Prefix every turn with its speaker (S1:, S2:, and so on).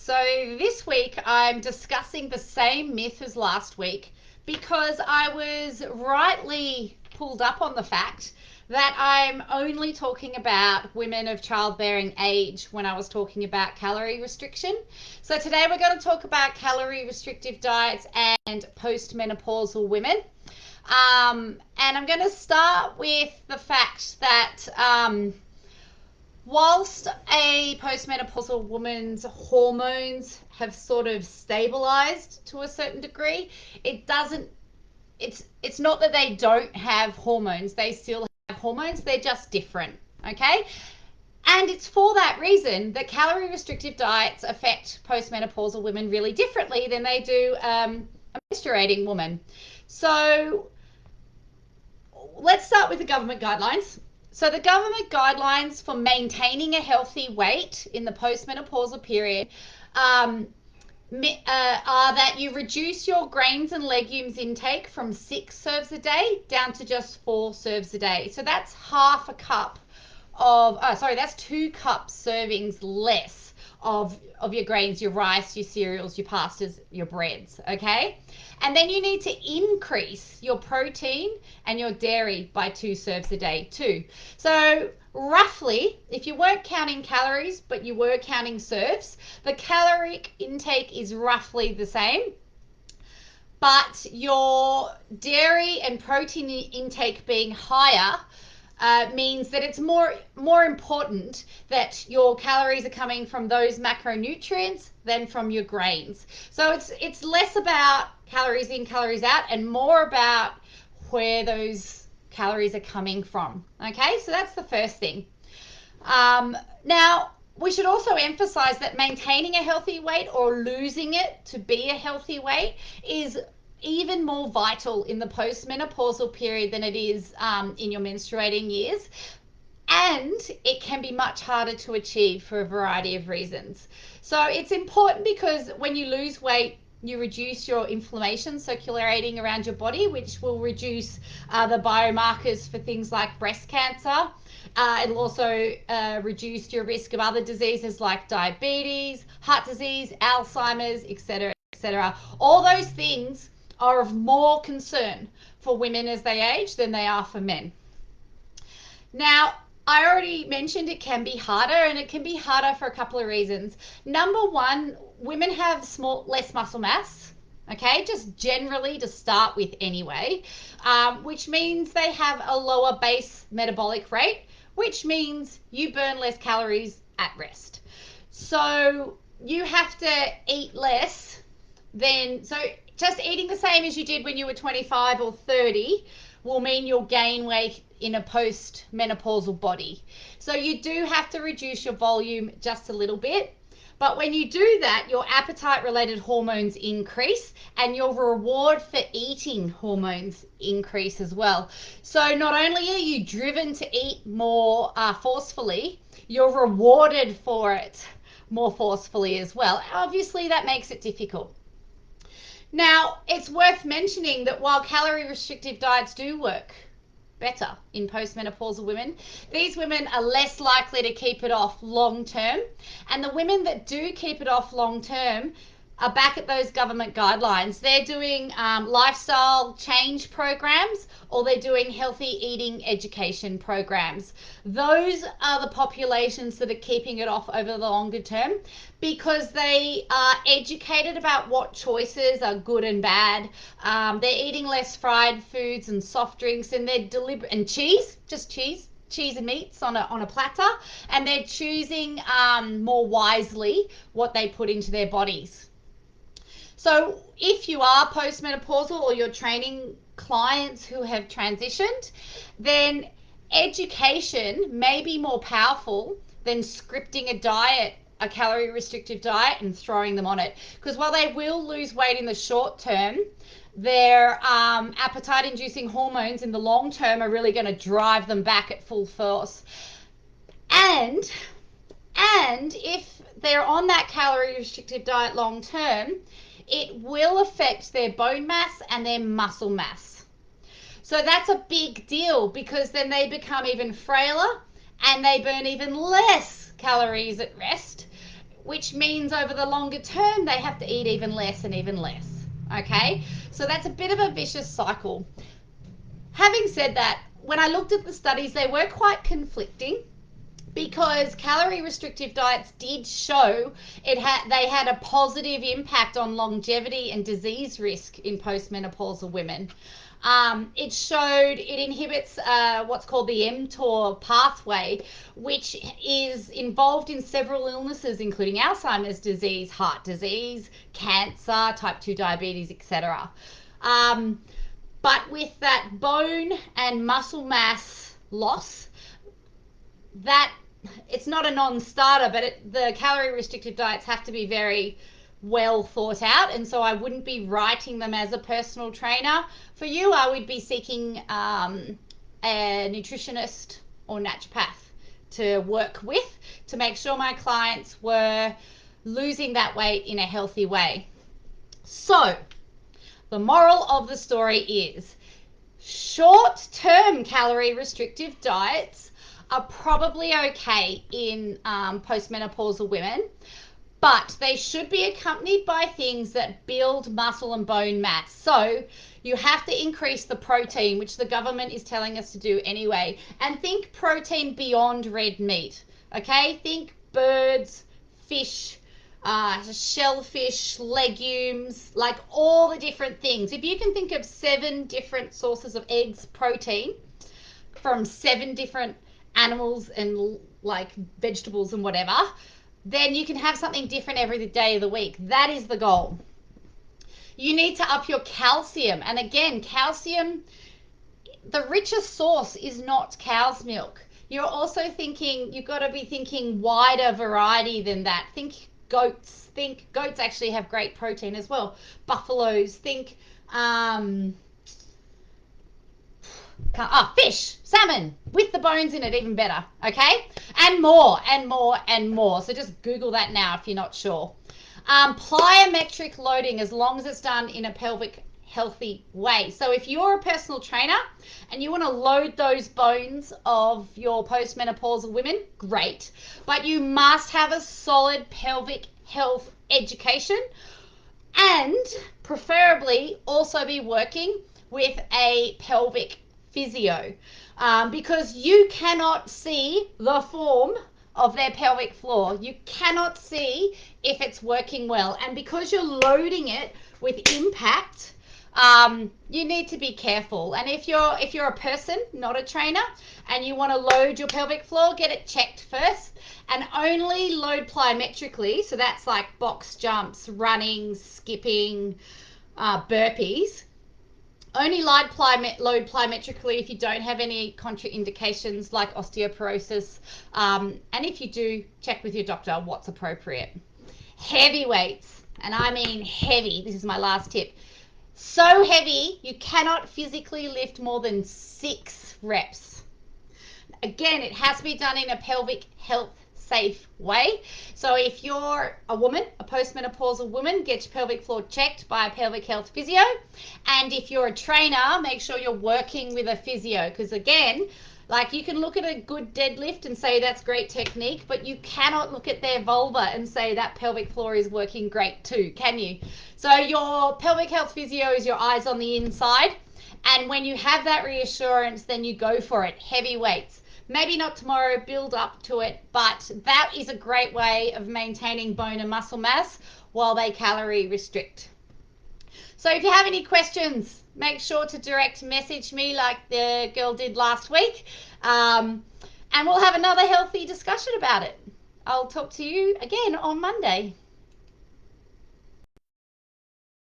S1: So this week I'm discussing the same myth as last week because I was rightly pulled up on the fact that I'm only talking about women of childbearing age when I was talking about calorie restriction. So today we're going to talk about calorie restrictive diets and postmenopausal women. And I'm going to start with the fact that whilst a postmenopausal woman's hormones have sort of stabilized to a certain degree, it doesn't it's not that they don't have hormones. They still have hormones, they're just different. Okay, and it's for that reason that calorie restrictive diets affect postmenopausal women really differently than they do a menstruating woman. So let's start with the government guidelines. So the government guidelines for maintaining a healthy weight in the postmenopausal period are that you reduce your grains and legumes intake from 6 serves a day down to just 4 serves a day. So that's half a cup of, that's 2 cup servings less of your grains, your rice, your cereals, your pastas, your breads, okay? And then you need to increase your protein and your dairy by 2 serves a day too. So roughly, if you weren't counting calories but you were counting serves, the caloric intake is roughly the same, but your dairy and protein intake being higher means that it's more important that your calories are coming from those macronutrients than from your grains. So it's less about calories in, calories out, and more about where those calories are coming from. Okay, so that's the first thing. Now, we should also emphasize that maintaining a healthy weight or losing it to be a healthy weight is even more vital in the postmenopausal period than it is in your menstruating years. And it can be much harder to achieve for a variety of reasons. So it's important because when you lose weight, you reduce your inflammation circulating around your body, which will reduce the biomarkers for things like breast cancer. It'll also reduce your risk of other diseases like diabetes, heart disease, Alzheimer's, etc., etc. All those things are of more concern for women as they age than they are for men. Now, I already mentioned it can be harder, and it can be harder for a couple of reasons. Number one, women have less muscle mass, okay, just generally to start with anyway, which means they have a lower base metabolic rate, which means you burn less calories at rest. So you have to eat less so just eating the same as you did when you were 25 or 30 will mean you'll gain weight in a post-menopausal body. So you do have to reduce your volume just a little bit. But when you do that, your appetite-related hormones increase and your reward for eating hormones increase as well. So not only are you driven to eat more forcefully, you're rewarded for it more forcefully as well. Obviously, that makes it difficult. Now, it's worth mentioning that while calorie restrictive diets do work better in postmenopausal women, these women are less likely to keep it off long term. And the women that do keep it off long term are back at those government guidelines. They're doing lifestyle change programs, or they're doing healthy eating education programs. Those are the populations that are keeping it off over the longer term because they are educated about what choices are good and bad. They're eating less fried foods and soft drinks, and they're deliberate, and cheese and meats on a platter, and they're choosing more wisely what they put into their bodies. So if you are postmenopausal or you're training clients who have transitioned, then education may be more powerful than scripting a calorie restrictive diet and throwing them on it. Because while they will lose weight in the short term, their appetite inducing hormones in the long term are really going to drive them back at full force. And if they're on that calorie restrictive diet long term, it will affect their bone mass and their muscle mass. So that's a big deal because then they become even frailer and they burn even less calories at rest, which means over the longer term, they have to eat even less and even less. Okay, so that's a bit of a vicious cycle. Having said that, when I looked at the studies, they were quite conflicting because calorie restrictive diets did show they had a positive impact on longevity and disease risk in postmenopausal women. It showed it inhibits what's called the mTOR pathway, which is involved in several illnesses, including Alzheimer's disease, heart disease, cancer, type 2 diabetes, etc. But with that bone and muscle mass loss, that it's not a non-starter, but the calorie restricted diets have to be very well thought out, and so I wouldn't be writing them as a personal trainer. For you, I would be seeking a nutritionist or naturopath to work with to make sure my clients were losing that weight in a healthy way. So the moral of the story is short-term calorie restrictive diets are probably okay in postmenopausal women, but they should be accompanied by things that build muscle and bone mass. So you have to increase the protein, which the government is telling us to do anyway. And think protein beyond red meat. Okay, think birds, fish, shellfish, legumes, like all the different things. If you can think of 7 different sources of eggs protein from 7 different animals and like vegetables and whatever, then you can have something different every day of the week. That is the goal. You need to up your calcium. And again, calcium, the richest source is not cow's milk. You're also thinking, you've got to be thinking wider variety than that. Think goats. Think goats actually have great protein as well. Buffaloes. Think fish, salmon with the bones in it, even better. Okay, and more and more and more. So just Google that now if you're not sure. Plyometric loading, as long as it's done in a pelvic healthy way. So if you're a personal trainer and you want to load those bones of your postmenopausal women, great, but you must have a solid pelvic health education and preferably also be working with a pelvic physio, because you cannot see the form of their pelvic floor. You cannot see if it's working well, and because you're loading it with impact, you need to be careful. And if you're a person, not a trainer, and you want to load your pelvic floor, get it checked first, and only load plyometrically. So that's like box jumps, running, skipping, burpees. Only load plyometrically if you don't have any contraindications like osteoporosis, and if you do, check with your doctor what's appropriate. Heavy weights, and I mean heavy, this is my last tip. So heavy you cannot physically lift more than 6 reps. Again, it has to be done in a pelvic health safe way. So if you're a woman, a postmenopausal woman, get your pelvic floor checked by a pelvic health physio. And if you're a trainer, make sure you're working with a physio, because again, like you can look at a good deadlift and say that's great technique, but you cannot look at their vulva and say that pelvic floor is working great too, can you? So your pelvic health physio is your eyes on the inside. And when you have that reassurance, then you go for it. Heavy weights. Maybe not tomorrow, build up to it, but that is a great way of maintaining bone and muscle mass while they calorie restrict. So if you have any questions, make sure to direct message me like the girl did last week, and we'll have another healthy discussion about it. I'll talk to you again on Monday.